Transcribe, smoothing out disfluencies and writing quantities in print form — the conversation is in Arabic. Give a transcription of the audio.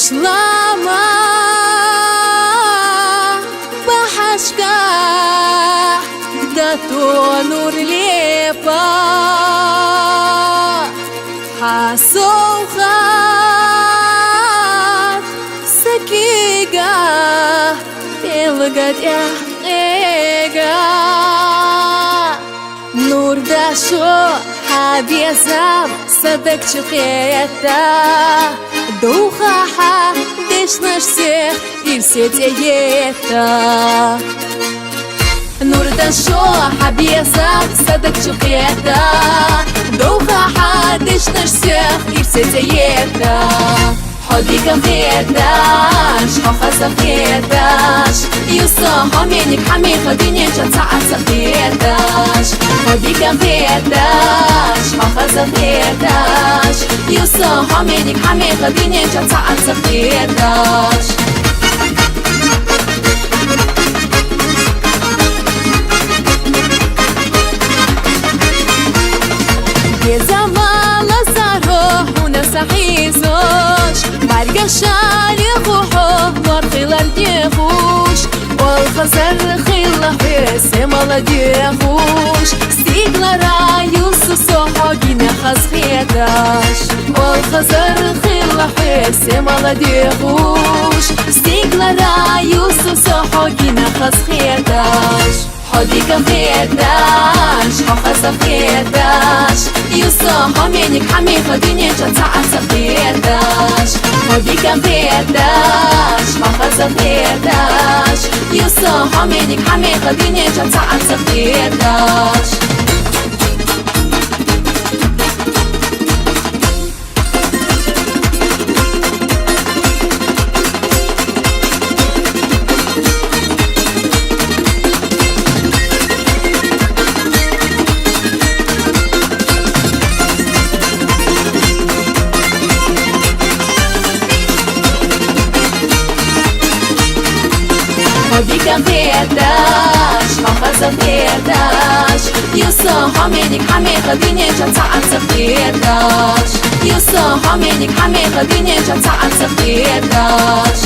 مشلما بحشكا داتو نور ليبا حاسوخات سكيغا بلغت ايغا نور داشو حبيزام صدق شقيتا دوخاحا ديش نشسيخ إرسيتيتا نور داشو حبيزام صدق شقيتا دوخاحا ديش نشسيخ إرسيتيتا حديك مخيتاش حخص مخيتاش يوسو همينك حمي خديني جتاع سخيتاش حديك مخيتاش حخص مخيتاش يوسو همينك حمي خديني جتاع سخيتاش يزمال صاروح ونسحيزوش برقشال يخوحو ورخيلان ديخوش والخزر خيلا حيسي مالا ديخوش ستيقلا رايوسو سوحو جينا خزخيتاش والخزر خيلا حيسي مالا ديخوش ستيقلا رايوسو سوحو جينا خزخيتاش حديك مخيتاش حخص مخيتاش يوسو همينك حمي خديني جتاع سخيتاش حديك مخيتاش حخص مخيتاش يوسو همينك حمي خديني جتاع سخيتاش حديك مخيتاش حخص مخيتاش يوسو همينك حمي خديني جتاع سخيتاش يوسو همينك حمي خديني جتاع سخيتاش